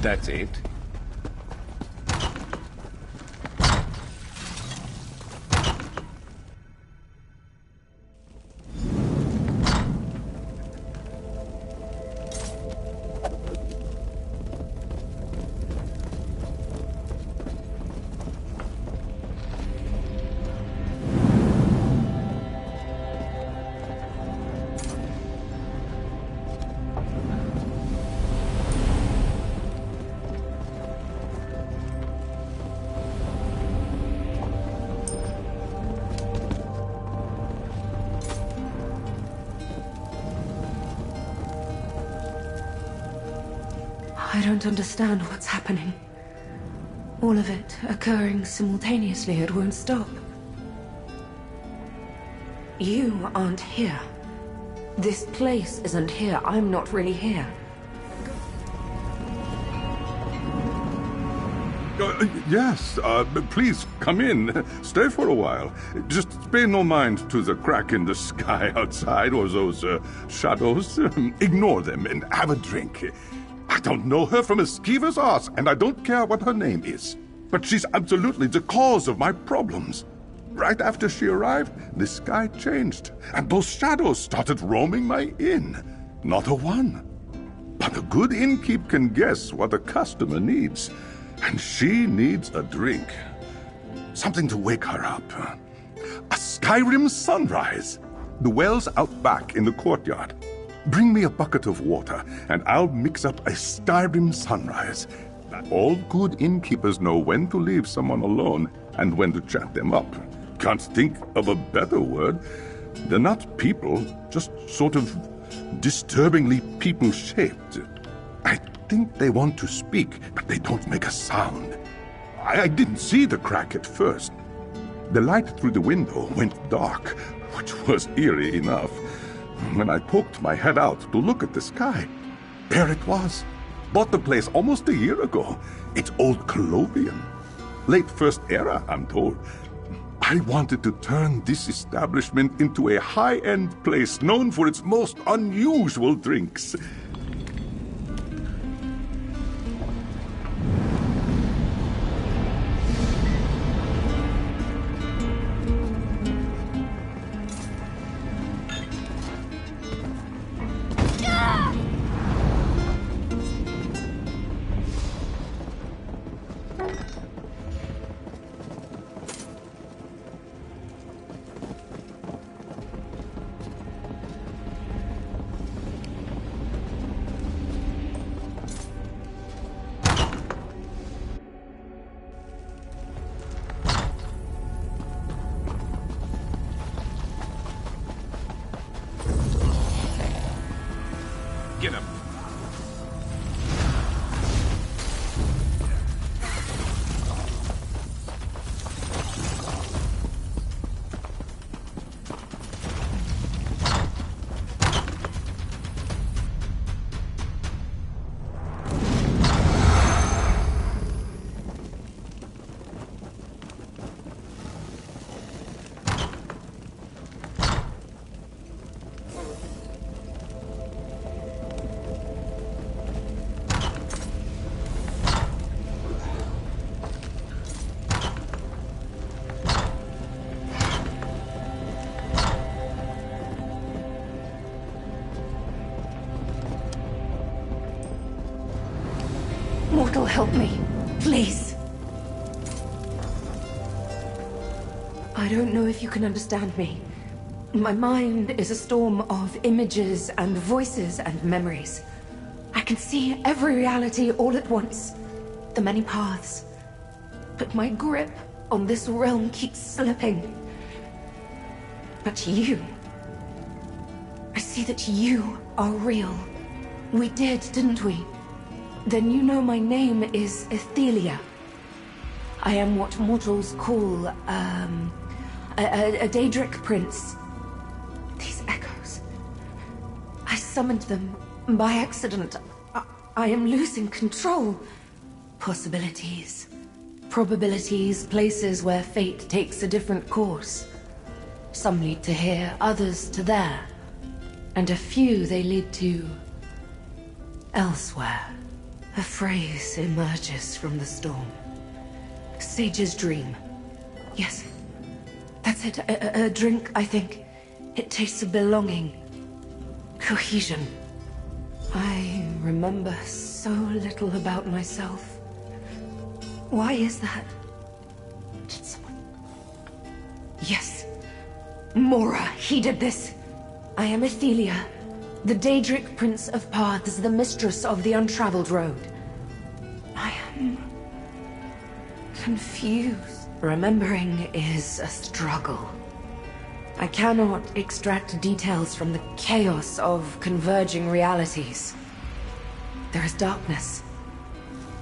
That's it. I don't understand what's happening. All of it occurring simultaneously, it won't stop. You aren't here. This place isn't here. I'm not really here. Yes, please come in. Stay for a while. Just pay no mind to the crack in the sky outside or those shadows. Ignore them and have a drink. I don't know her from a skeever's arse, and I don't care what her name is. But she's absolutely the cause of my problems. Right after she arrived, the sky changed, and those shadows started roaming my inn. Not a one. But a good innkeep can guess what a customer needs. And she needs a drink. Something to wake her up. A Skyrim sunrise. The well's out back in the courtyard. Bring me a bucket of water, and I'll mix up a Skyrim sunrise. All good innkeepers know when to leave someone alone and when to chat them up. Can't think of a better word. They're not people, just sort of disturbingly people-shaped. I think they want to speak, but they don't make a sound. I didn't see the crack at first. The light through the window went dark, which was eerie enough. When I poked my head out to look at the sky, there it was. Bought the place almost a year ago. It's old Colovian. Late First Era, I'm told. I wanted to turn this establishment into a high-end place known for its most unusual drinks. Get him. Mortal, help me. Please. I don't know if you can understand me. My mind is a storm of images and voices and memories. I can see every reality all at once. The many paths. But my grip on this realm keeps slipping. But you... I see that you are real. We did, didn't we? Then you know my name is Ethelia. I am what mortals call, a Daedric prince. These echoes... I summoned them by accident. I am losing control. Possibilities. Probabilities, places where fate takes a different course. Some lead to here, others to there. And a few they lead to... elsewhere. A phrase emerges from the storm. Sage's dream. Yes, that's it. A drink, I think. It tastes of belonging. Cohesion. I remember so little about myself. Why is that? Did someone... Yes. Mora, he did this. I am Athelia, the Daedric Prince of Paths, the mistress of the Untraveled Road. I am... confused. Remembering is a struggle. I cannot extract details from the chaos of converging realities. There is darkness.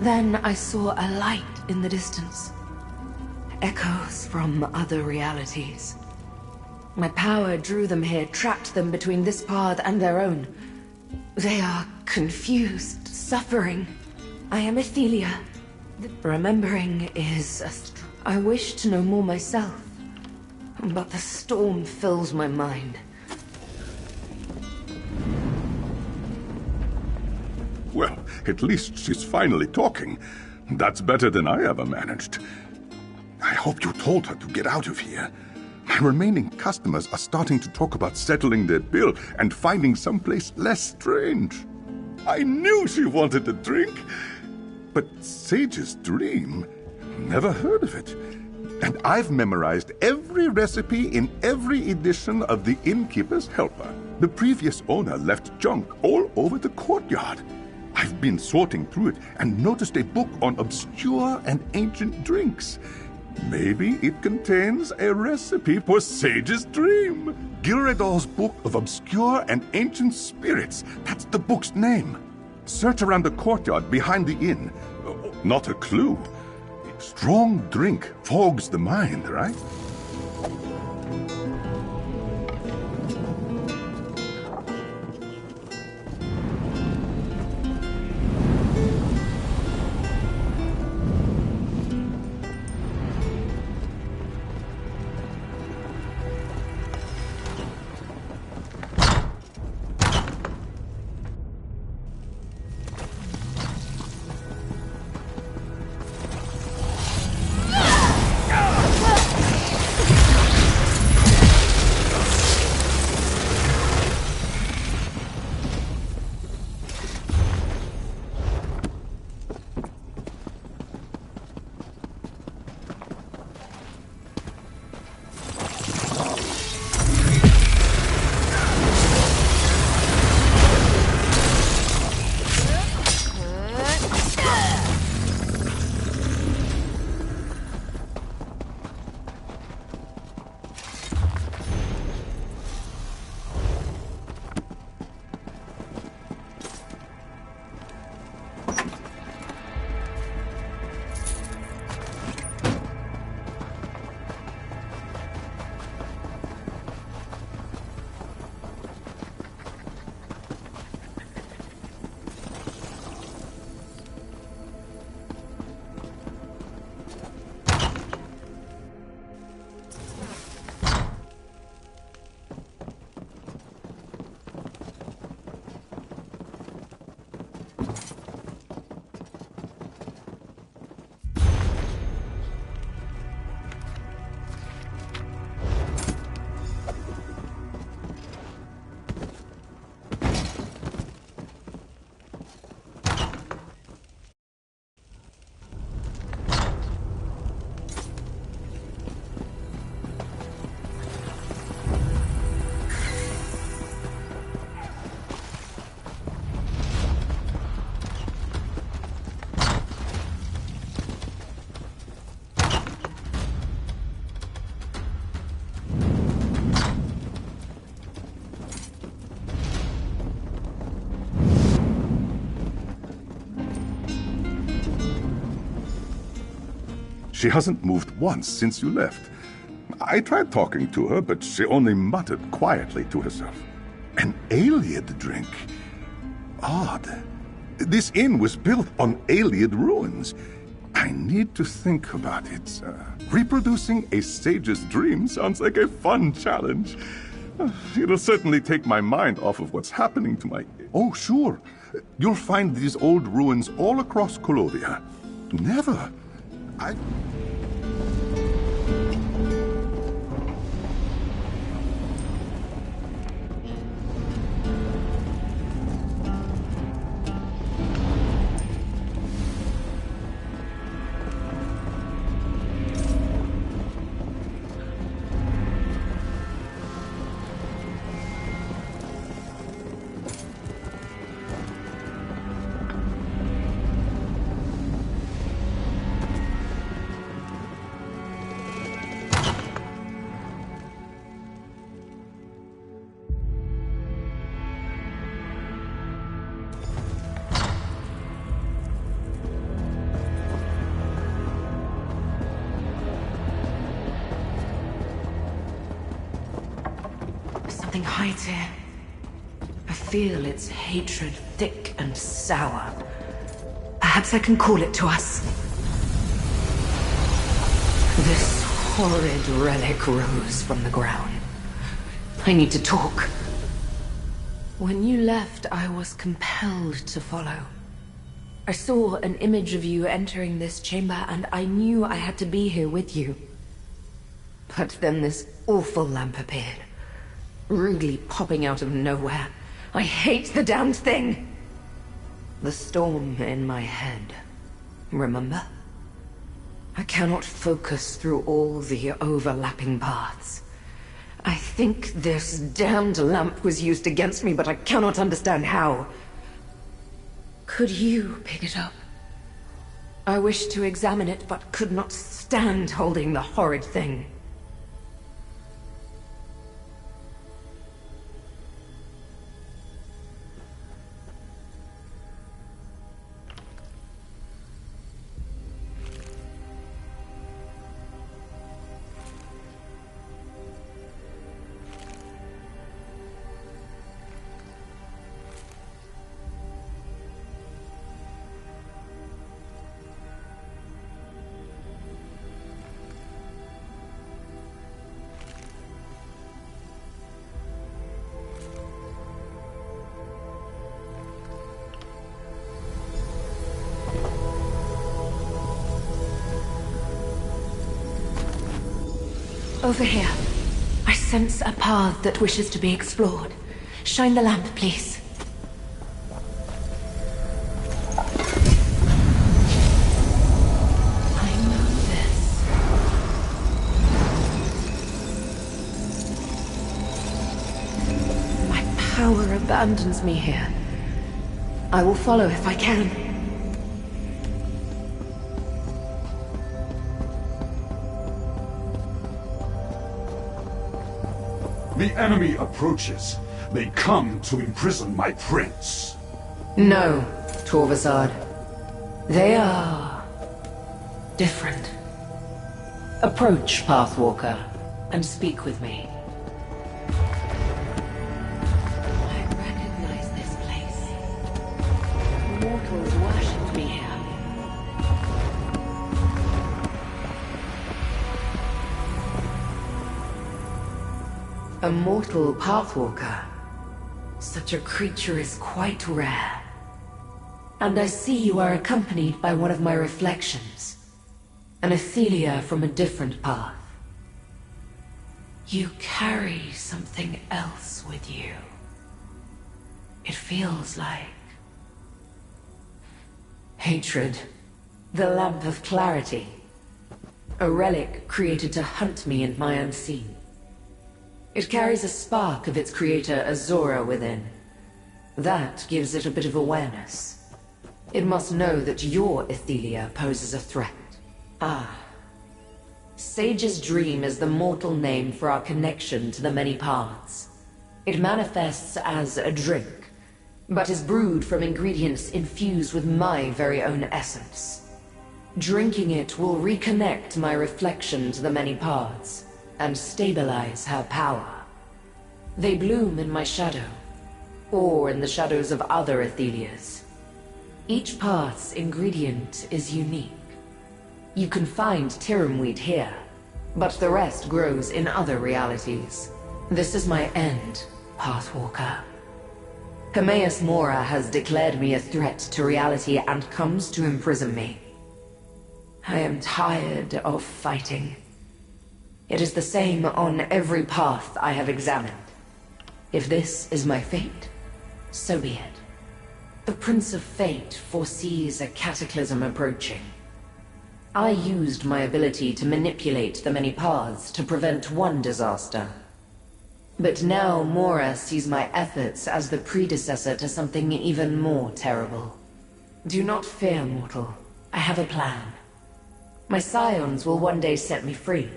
Then I saw a light in the distance. Echoes from other realities. My power drew them here, trapped them between this path and their own. They are confused, suffering. I am Athelia. Remembering is a I wish to know more myself, but the storm fills my mind. Well, at least she's finally talking. That's better than I ever managed. I hope you told her to get out of here. My remaining customers are starting to talk about settling their bill and finding someplace less strange. I knew she wanted a drink. But Sage's dream? Never heard of it. And I've memorized every recipe in every edition of The Innkeeper's Helper. The previous owner left junk all over the courtyard. I've been sorting through it and noticed a book on obscure and ancient drinks. Maybe it contains a recipe for Sage's dream. Gilredal's Book of Obscure and Ancient Spirits. That's the book's name. Search around the courtyard behind the inn. Not a clue. Strong drink fogs the mind, right? She hasn't moved once since you left. I tried talking to her, but she only muttered quietly to herself. An Ayleid drink? Odd. This inn was built on Ayleid ruins. I need to think about it. Reproducing a sage's dream sounds like a fun challenge. It'll certainly take my mind off of what's happening to my... Oh, sure. You'll find these old ruins all across Colovia. Never. I... Something hides here. I feel its hatred thick and sour. Perhaps I can call it to us. This horrid relic rose from the ground. I need to talk. When you left, I was compelled to follow. I saw an image of you entering this chamber, and I knew I had to be here with you. But then this awful lamp appeared. Rudely popping out of nowhere. I hate the damned thing! The storm in my head. Remember? I cannot focus through all the overlapping paths. I think this damned lamp was used against me, but I cannot understand how. Could you pick it up? I wished to examine it, but could not stand holding the horrid thing. Over here. I sense a path that wishes to be explored. Shine the lamp, please. I know this. My power abandons me here. I will follow if I can. The enemy approaches. They come to imprison my prince. No, Torvasad. They are... different. Approach, Pathwalker, and speak with me. I recognize this place. Mortals worshipped me here. A mortal Pathwalker. Such a creature is quite rare. And I see you are accompanied by one of my reflections. An Athelia from a different path. You carry something else with you. It feels like... hatred. The Lamp of Clarity. A relic created to hunt me and my unseen. It carries a spark of its creator Azora within. That gives it a bit of awareness. It must know that your Athelia poses a threat. Ah. Sage's Dream is the mortal name for our connection to the many paths. It manifests as a drink, but is brewed from ingredients infused with my very own essence. Drinking it will reconnect my reflection to the many paths, and stabilize her power. They bloom in my shadow, or in the shadows of other Athelias. Each path's ingredient is unique. You can find Tiramweed here, but the rest grows in other realities. This is my end, Pathwalker. Hermaeus Mora has declared me a threat to reality and comes to imprison me. I am tired of fighting. It is the same on every path I have examined. If this is my fate, so be it. The Prince of Fate foresees a cataclysm approaching. I used my ability to manipulate the many paths to prevent one disaster. But now Mora sees my efforts as the predecessor to something even more terrible. Do not fear, mortal. I have a plan. My scions will one day set me free,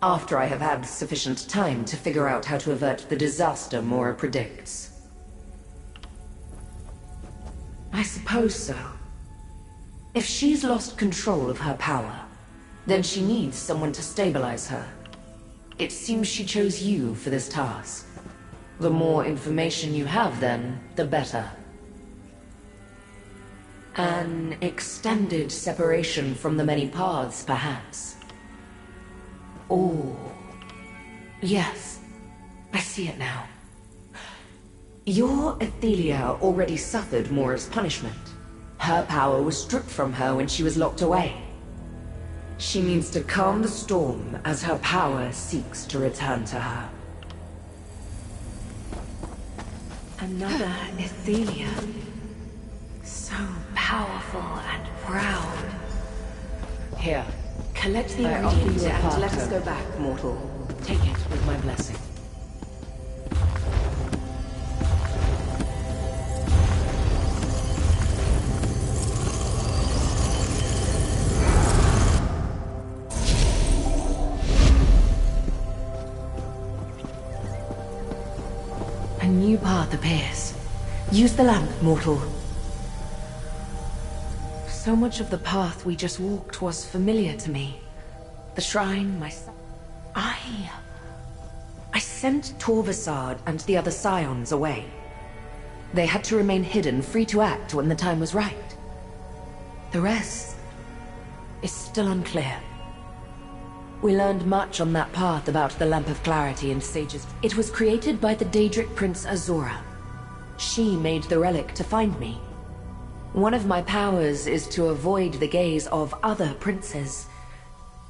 after I have had sufficient time to figure out how to avert the disaster Mora predicts. I suppose so. If she's lost control of her power, then she needs someone to stabilize her. It seems she chose you for this task. The more information you have, then, the better. An extended separation from the many paths, perhaps. Oh, yes. I see it now. Your Athelia already suffered Mora's punishment. Her power was stripped from her when she was locked away. She needs to calm the storm as her power seeks to return to her. Another Athelia. So powerful and proud. Here, collect the ingredients and let us go back, mortal. Take it with my blessing. A new path appears. Use the lamp, mortal. So much of the path we just walked was familiar to me. The shrine, I sent Torvasad and the other scions away. They had to remain hidden, free to act when the time was right. The rest is still unclear. We learned much on that path about the Lamp of Clarity and Sage's. It was created by the Daedric Prince Azora. She made the relic to find me. One of my powers is to avoid the gaze of other princes,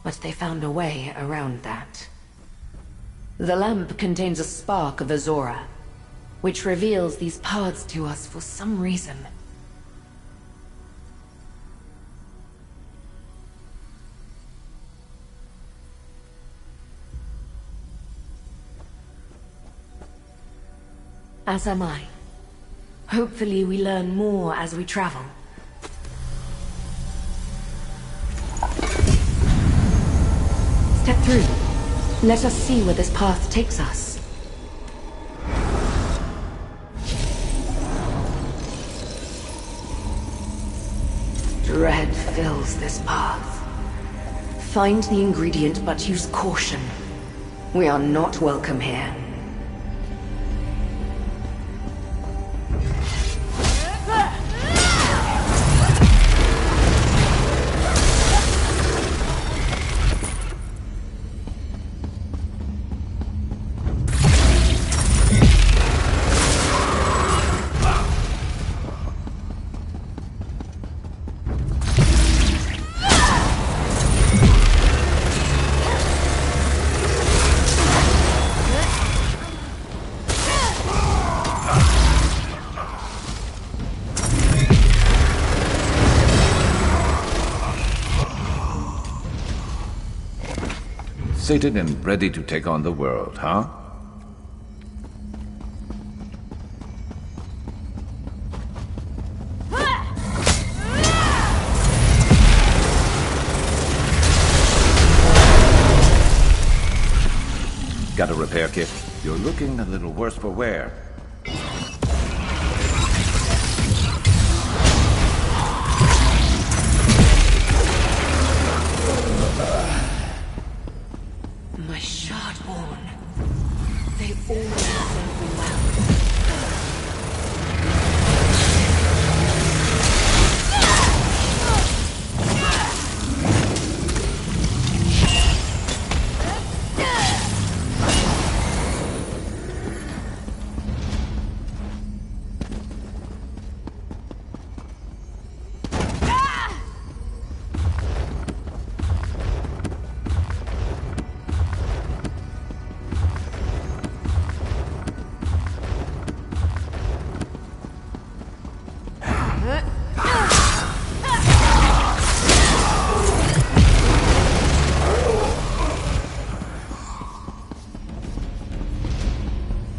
but they found a way around that. The lamp contains a spark of Azora, which reveals these paths to us for some reason. As am I. Hopefully we learn more as we travel. Step through. Let us see where this path takes us. Dread fills this path. Find the ingredient, but use caution. We are not welcome here. Sated and ready to take on the world, huh? Got a repair kit? You're looking a little worse for wear. My Shardborn. They always serve me well.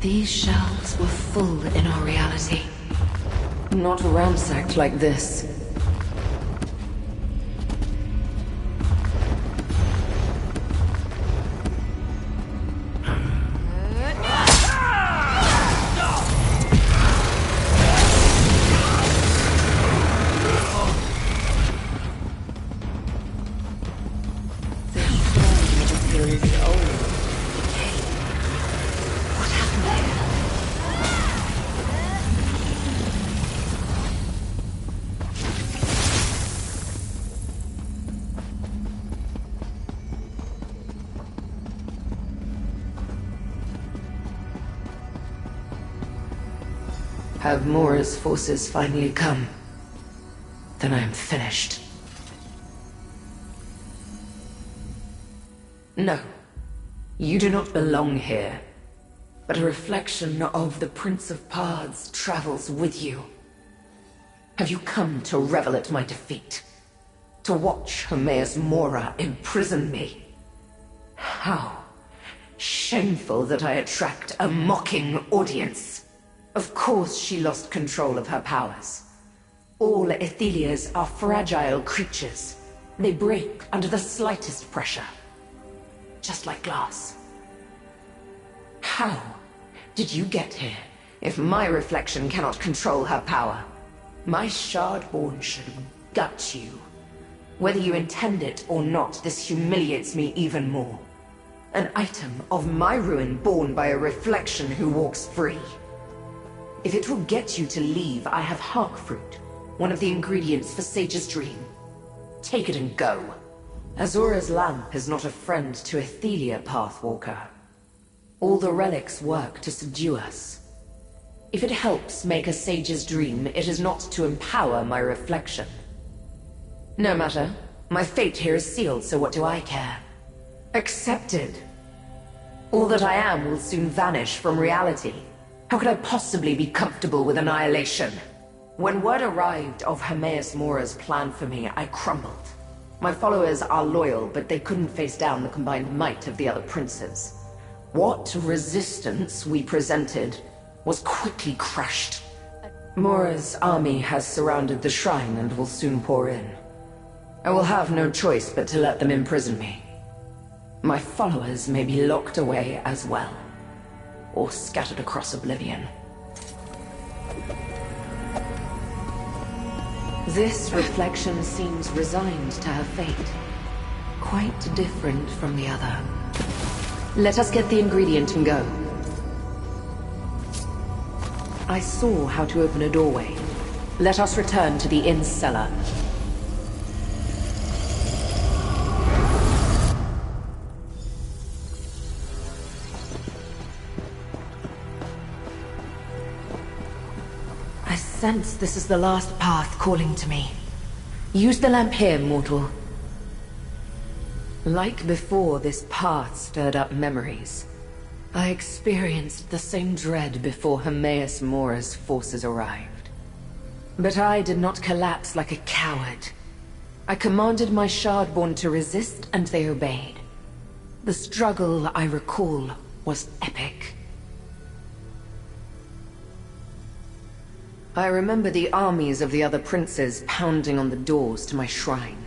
These shelves were full in our reality. Not ransacked like this. Have Mora's forces finally come? Then I am finished. No. You do not belong here. But a reflection of the Prince of Pards travels with you. Have you come to revel at my defeat? To watch Hermaeus Mora imprison me? How shameful that I attract a mocking audience. Of course she lost control of her powers. All Aethelias are fragile creatures. They break under the slightest pressure. Just like glass. How did you get here if my reflection cannot control her power? My Shardborn should gut you. Whether you intend it or not, this humiliates me even more. An item of my ruin born by a reflection who walks free. If it will get you to leave, I have Hark Fruit, one of the ingredients for Sage's Dream. Take it and go. Azura's lamp is not a friend to Athelia, Pathwalker. All the relics work to subdue us. If it helps make a Sage's Dream, it is not to empower my reflection. No matter. My fate here is sealed, so what do I care? Accepted. All that I am will soon vanish from reality. How could I possibly be comfortable with annihilation? When word arrived of Hermaeus Mora's plan for me, I crumbled. My followers are loyal, but they couldn't face down the combined might of the other princes. What resistance we presented was quickly crushed. Mora's army has surrounded the shrine and will soon pour in. I will have no choice but to let them imprison me. My followers may be locked away as well. Or scattered across oblivion. This reflection seems resigned to her fate. Quite different from the other. Let us get the ingredient and go. I saw how to open a doorway. Let us return to the inn's cellar. I sense this is the last path calling to me. Use the lamp here, mortal. Like before, this path stirred up memories. I experienced the same dread before Hermaeus Mora's forces arrived. But I did not collapse like a coward. I commanded my Shardborn to resist, and they obeyed. The struggle, I recall, was epic. I remember the armies of the other princes pounding on the doors to my shrine.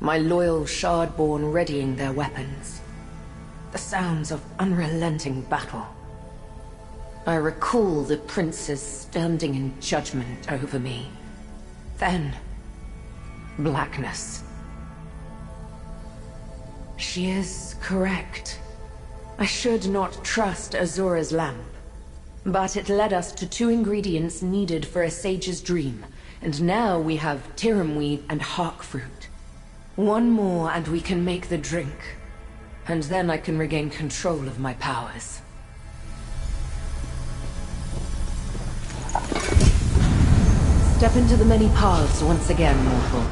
My loyal Shardborn readying their weapons. The sounds of unrelenting battle. I recall the princes standing in judgment over me. Then, blackness. She is correct. I should not trust Azura's lamp. But it led us to 2 ingredients needed for a sage's dream, and now we have Tiramweed and Hark Fruit. 1 more and we can make the drink, and then I can regain control of my powers. Step into the many paths once again, mortal.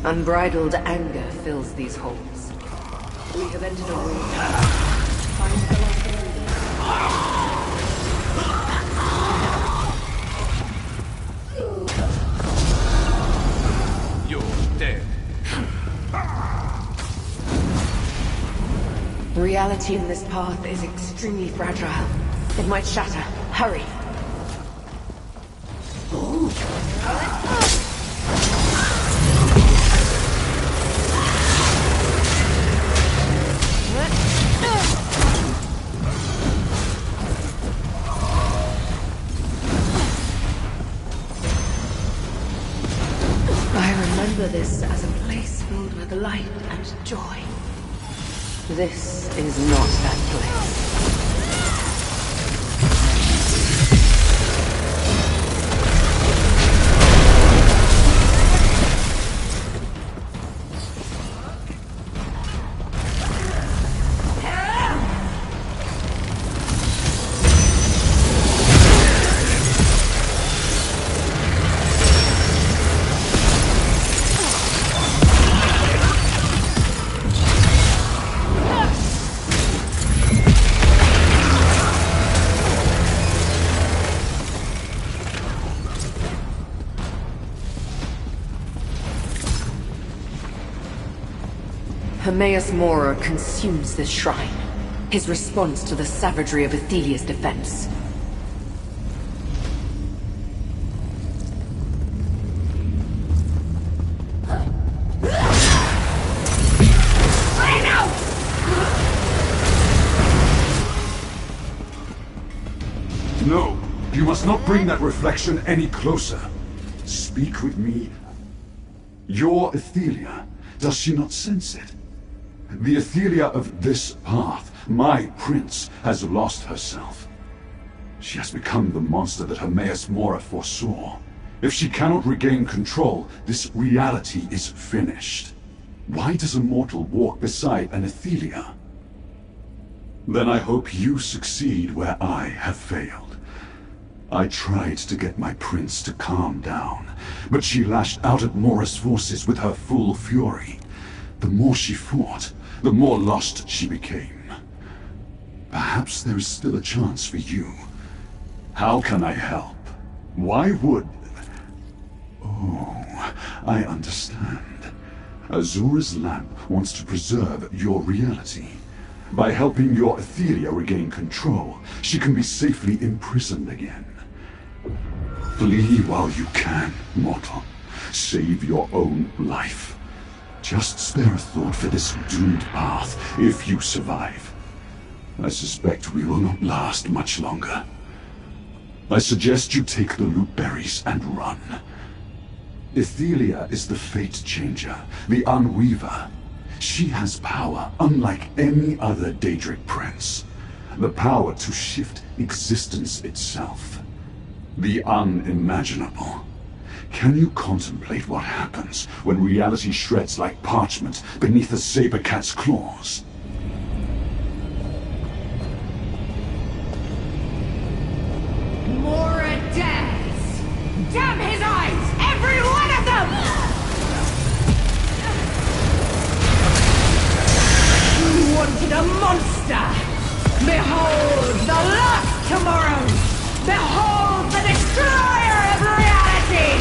Unbridled anger fills these halls. We have entered a room. Find the last ingredient. You're dead. reality in this path is extremely fragile. It might shatter. Hurry! I remember this as a place filled with light and joy. This is not that place. Hermaeus Mora consumes this shrine. His response to the savagery of Athelia's defense. No, you must not bring that reflection any closer. Speak with me. Your Athelia, does she not sense it? The Athelia of this path, my prince, has lost herself. She has become the monster that Hermaeus Mora foresaw. If she cannot regain control, this reality is finished. Why does a mortal walk beside an Athelia? Then I hope you succeed where I have failed. I tried to get my prince to calm down, but she lashed out at Mora's forces with her full fury. The more she fought, the more lost she became. Perhaps there is still a chance for you. How can I help? Why would... Oh, I understand. Azura's lamp wants to preserve your reality. By helping your Athelia regain control, she can be safely imprisoned again. Flee while you can, mortal. Save your own life. Just spare a thought for this doomed path, if you survive. I suspect we will not last much longer. I suggest you take the loot berries and run. Athelia is the fate changer, the Unweaver. She has power unlike any other Daedric prince. The power to shift existence itself. The unimaginable. Can you contemplate what happens when reality shreds like parchment beneath a saber cat's claws? Mora dares! Damn his eyes! Every one of them! You wanted a monster! Behold the last tomorrow! Behold the destroyer of reality!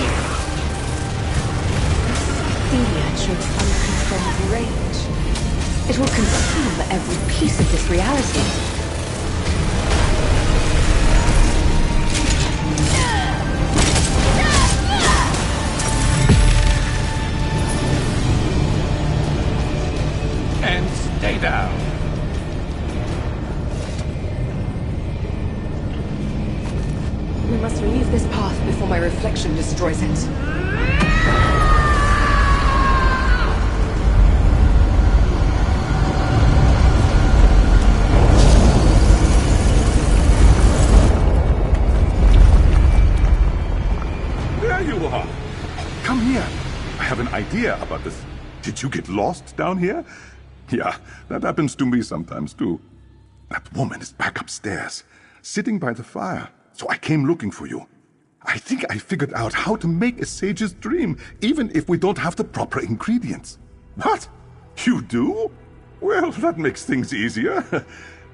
Athelia shows uncontrolled rage. It will consume every piece of this reality. And stay down. We must leave this path before my reflection destroys it. There you are. Come here. I have an idea about this. Did you get lost down here? Yeah, that happens to me sometimes too. That woman is back upstairs, sitting by the fire. So I came looking for you. I think I figured out how to make a sage's dream, even if we don't have the proper ingredients. What? You do? Well, that makes things easier.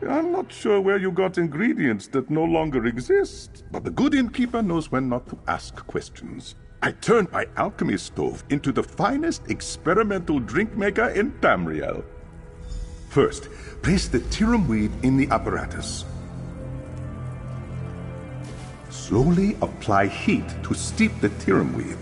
I'm not sure where you got ingredients that no longer exist, but the good innkeeper knows when not to ask questions. I turned my alchemy stove into the finest experimental drink maker in Tamriel. First, place the Tyrum weed in the apparatus. Slowly apply heat to steep the Tyrum weed.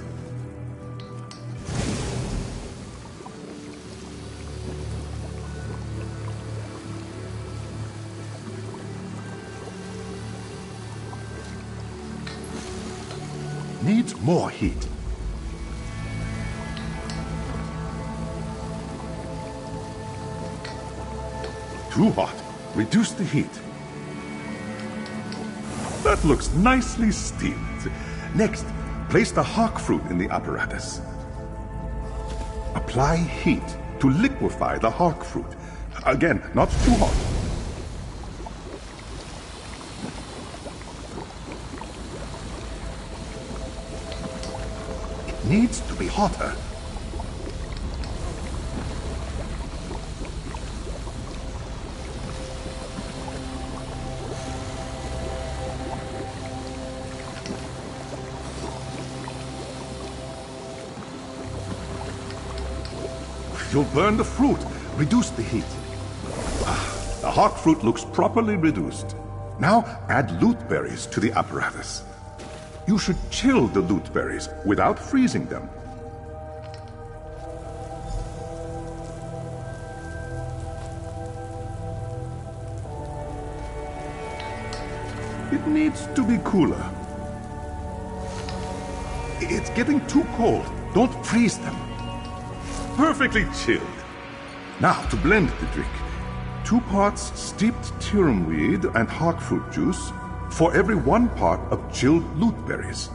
Needs more heat. Too hot. Reduce the heat. That looks nicely steamed. Next, place the hawk fruit in the apparatus. Apply heat to liquefy the hawk fruit. Again, not too hot. It needs to be hotter. You'll burn the fruit. Reduce the heat. The hawk fruit looks properly reduced. Now add loot berries to the apparatus. You should chill the loot berries without freezing them. It needs to be cooler. It's getting too cold. Don't freeze them. Perfectly chilled. Now to blend the drink. 2 parts steeped Tyrum weed and hawk fruit juice for every 1 part of chilled loot berries.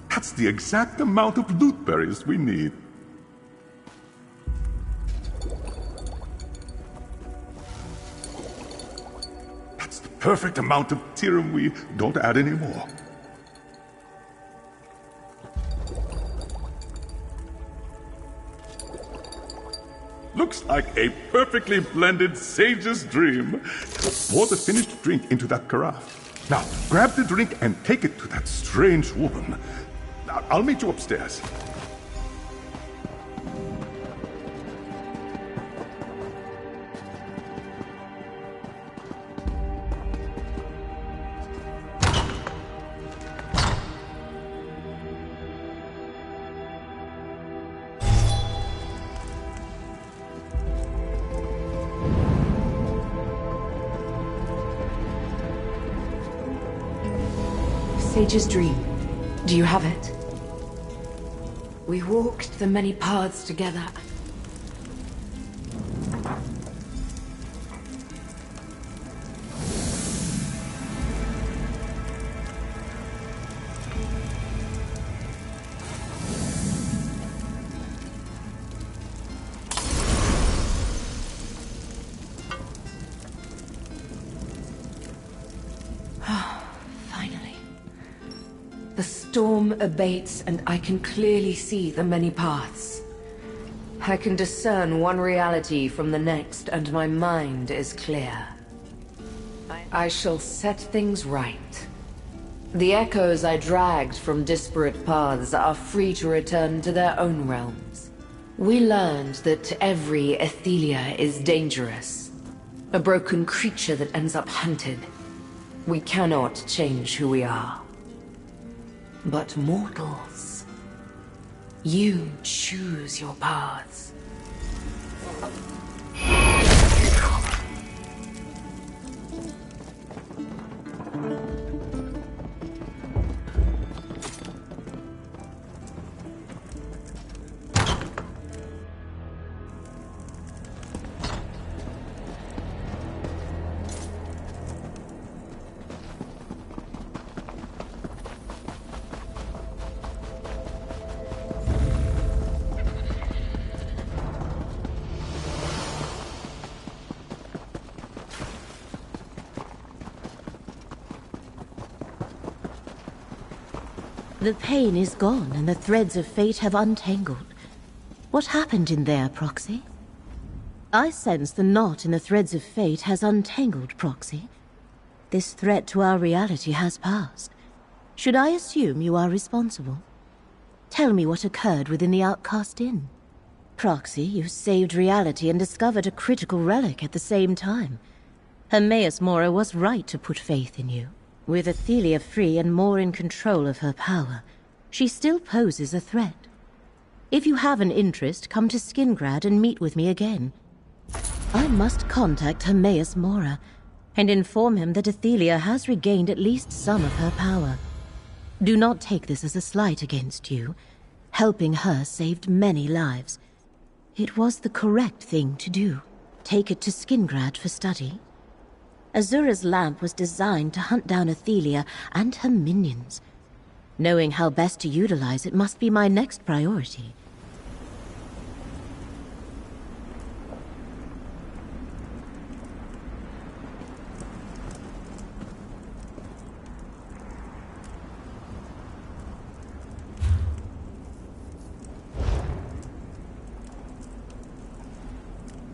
That's the exact amount of loot berries we need. That's the perfect amount of Tyrum weed. Don't add any more. Looks like a perfectly blended sage's dream. Pour the finished drink into that carafe. Now, grab the drink and take it to that strange woman. I'll meet you upstairs. Sage's dream. Do you have it? We walked the many paths together. The storm abates, and I can clearly see the many paths. I can discern one reality from the next, and my mind is clear. I shall set things right. The echoes I dragged from disparate paths are free to return to their own realms. We learned that every Athelia is dangerous. A broken creature that ends up hunted. We cannot change who we are. But mortals, you choose your paths. The pain is gone, and the threads of fate have untangled. What happened in there, Proxy? I sense the knot in the threads of fate has untangled, Proxy. This threat to our reality has passed. Should I assume you are responsible? Tell me what occurred within the Outcast Inn. Proxy, you saved reality and discovered a critical relic at the same time. Hermaeus Mora was right to put faith in you. With Athelia free and more in control of her power, she still poses a threat. If you have an interest, come to Skingrad and meet with me again. I must contact Hermaeus Mora and inform him that Athelia has regained at least some of her power. Do not take this as a slight against you. Helping her saved many lives. It was the correct thing to do. Take it to Skingrad for study. Azura's lamp was designed to hunt down Athelia and her minions. Knowing how best to utilize it must be my next priority.